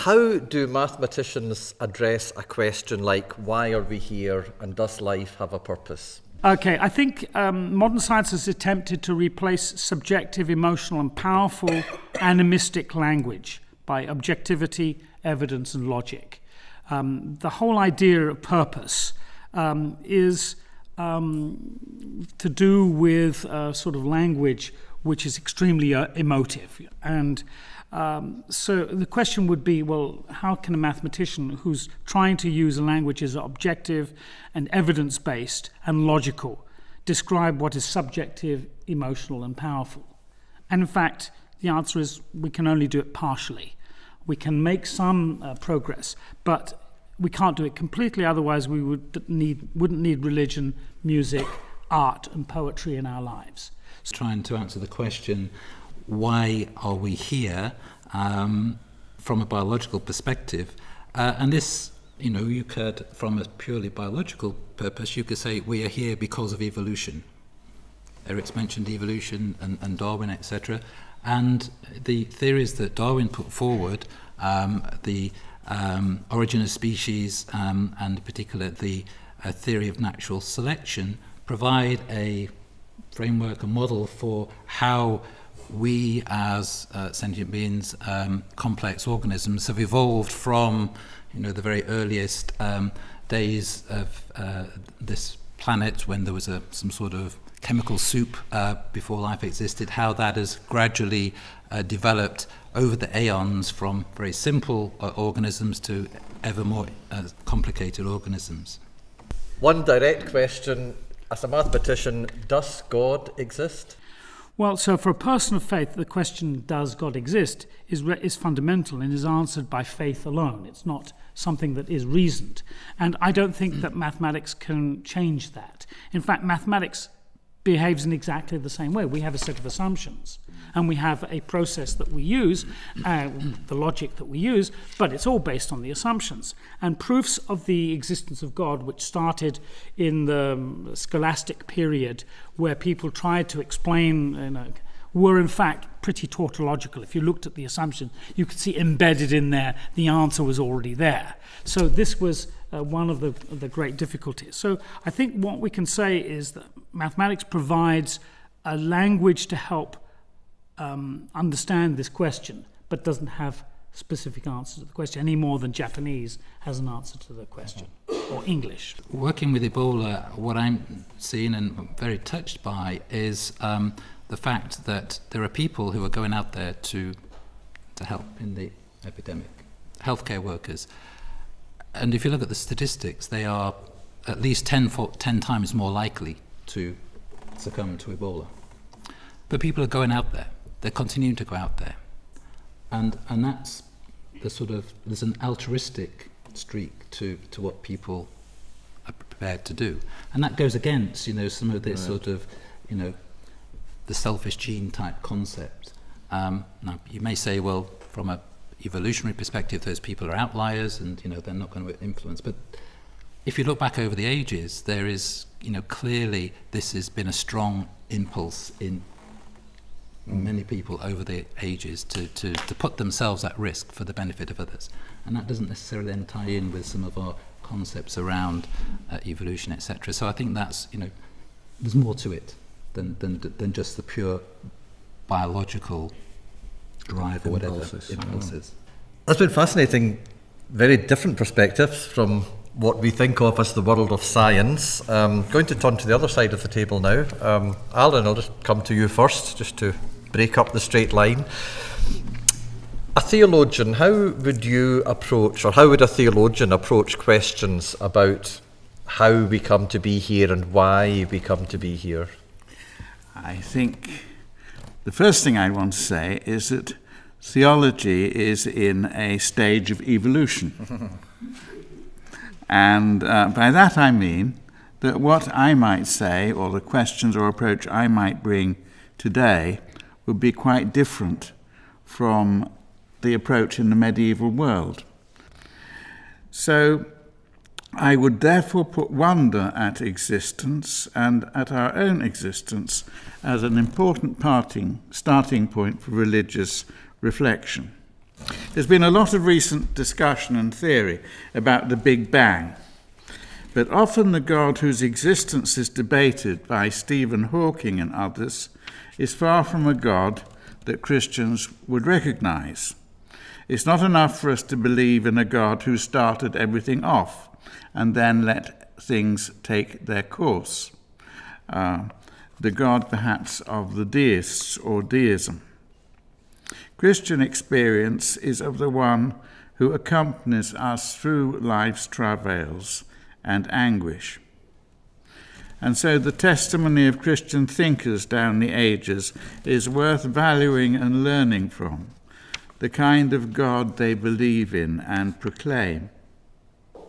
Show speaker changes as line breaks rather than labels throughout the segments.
how do mathematicians address a question like, why are we here and does life have a purpose?
Okay, I think modern science has attempted to replace subjective, emotional and powerful animistic language by objectivity, evidence and logic. The whole idea of purpose is to do with sort of language which is extremely emotive. And so the question would be, well, how can a mathematician who's trying to use a language as objective and evidence-based and logical describe what is subjective, emotional and powerful? And in fact, the answer is we can only do it partially. We can make some progress, but we can't do it completely, otherwise we wouldn't need religion, music, art and poetry in our lives.
Trying to answer the question, why are we here, from a biological perspective, and this, you could, from a purely biological purpose, you could say we are here because of evolution. Eric's mentioned evolution and Darwin, etc. And the theories that Darwin put forward, the origin of species, and in particular the theory of natural selection, provide a framework, a model for how we as sentient beings, complex organisms, have evolved from the very earliest days of this planet, when there was some sort of chemical soup before life existed, how that has gradually developed over the aeons from very simple organisms to ever more complicated organisms.
One direct question, as a mathematician, does God exist?
Well, so for a person of faith, the question, does God exist, is fundamental and is answered by faith alone. It's not something that is reasoned. And I don't think that mathematics can change that. In fact, mathematics behaves in exactly the same way. We have a set of assumptions and we have a process that we use, the logic that we use, but it's all based on the assumptions. And proofs of the existence of God, which started in the scholastic period where people tried to explain, were in fact pretty tautological. If you looked at the assumption, you could see embedded in there, the answer was already there. So this was one of the great difficulties. So I think what we can say is that mathematics provides a language to help understand this question, but doesn't have specific answers to the question any more than Japanese has an answer to the question, or English.
Working with Ebola, what I'm seeing and very touched by is the fact that there are people who are going out there to help in the epidemic, healthcare workers. And if you look at the statistics, they are at least 10 times more likely to succumb to Ebola. But people are going out there. They're continuing to go out there. And that's there's an altruistic streak to what people are prepared to do. And that goes against, some of this sort of, the selfish gene type concept. Now, you may say, well, from a evolutionary perspective, those people are outliers and they're not going to influence, but if you look back over the ages, there is clearly this has been a strong impulse in many people over the ages to put themselves at risk for the benefit of others, and that doesn't necessarily then tie in with some of our concepts around evolution, etc. So I think that's there's more to it than just the pure biological drive or whatever impulses.
That's been fascinating, very different perspectives from what we think of as the world of science. Going to turn to the other side of the table now. Alan, I'll just come to you first, just to break up the straight line. A theologian, how would a theologian approach questions about how we come to be here and why we come to be here?
I think the first thing I want to say is that theology is in a stage of evolution. And by that I mean that what I might say, or the questions or approach I might bring today, would be quite different from the approach in the medieval world. So I would therefore put wonder at existence and at our own existence as an important starting point for religious reflection. There's been a lot of recent discussion and theory about the Big Bang, but often the God whose existence is debated by Stephen Hawking and others is far from a God that Christians would recognize. It's not enough for us to believe in a God who started everything off and then let things take their course. The God perhaps of the deists or deism. Christian experience is of the one who accompanies us through life's travails and anguish. And so the testimony of Christian thinkers down the ages is worth valuing and learning from, the kind of God they believe in and proclaim.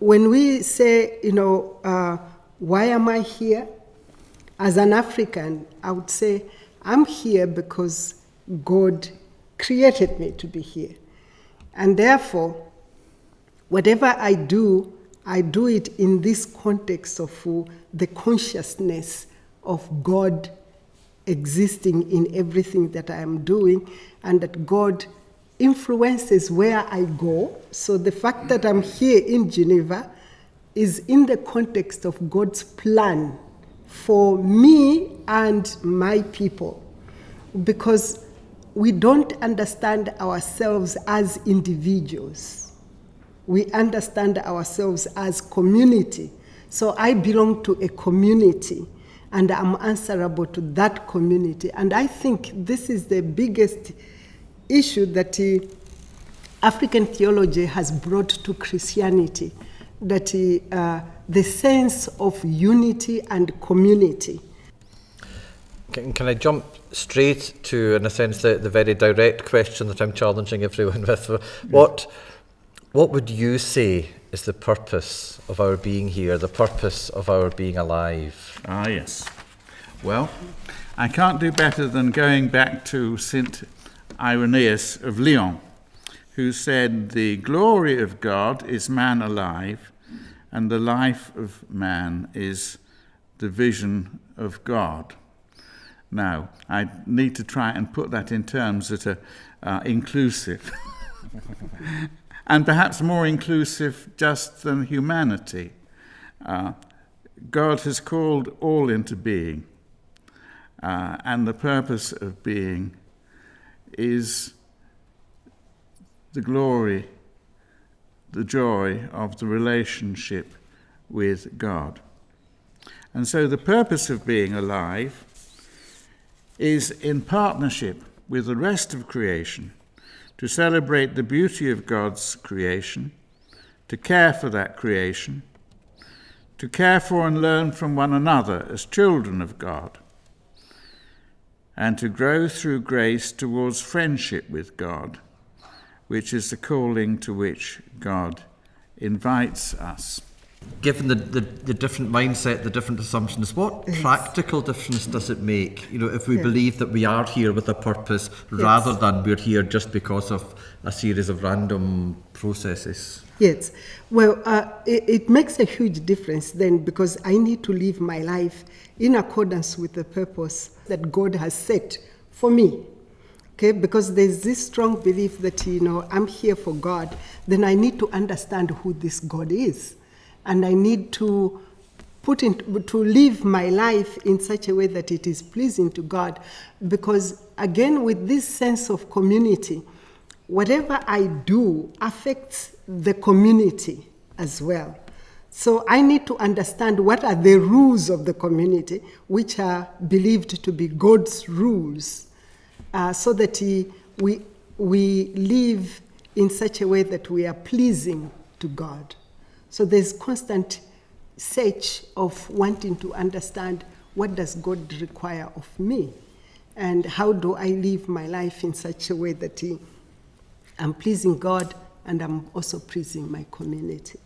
When we say, why am I here? As an African, I would say, I'm here because God created me to be here. And therefore, whatever I do it in this context of the consciousness of God existing in everything that I am doing, and that God influences where I go. So the fact that I'm here in Geneva is in the context of God's plan for me and my people, because we don't understand ourselves as individuals. We understand ourselves as community. So I belong to a community, and I'm answerable to that community. And I think this is the biggest issue that African theology has brought to Christianity, that the sense of unity and community.
Can I jump straight to, in a sense, the very direct question that I'm challenging everyone with? What would you say is the purpose of our being here, the purpose of our being alive?
Ah, yes. Well, I can't do better than going back to St. Irenaeus of Lyon, who said, "The glory of God is man alive, and the life of man is the vision of God." Now, I need to try and put that in terms that are inclusive, and perhaps more inclusive just than humanity. God has called all into being, and the purpose of being is the glory, the joy of the relationship with God. And so the purpose of being alive is in partnership with the rest of creation to celebrate the beauty of God's creation, to care for that creation, to care for and learn from one another as children of God, and to grow through grace towards friendship with God, which is the calling to which God invites us.
Given the different mindset, the different assumptions, what practical difference does it make, if we believe that we are here with a purpose rather than we're here just because of a series of random processes?
Yes. Well, it makes a huge difference then, because I need to live my life in accordance with the purpose that God has set for me. Okay, because there's this strong belief that, I'm here for God, then I need to understand who this God is. And I need to to live my life in such a way that it is pleasing to God. Because again, with this sense of community, whatever I do affects the community as well. So I need to understand what are the rules of the community, which are believed to be God's rules, so that we live in such a way that we are pleasing to God. So there's constant search of wanting to understand, what does God require of me? And how do I live my life in such a way that I'm pleasing God and I'm also pleasing my community?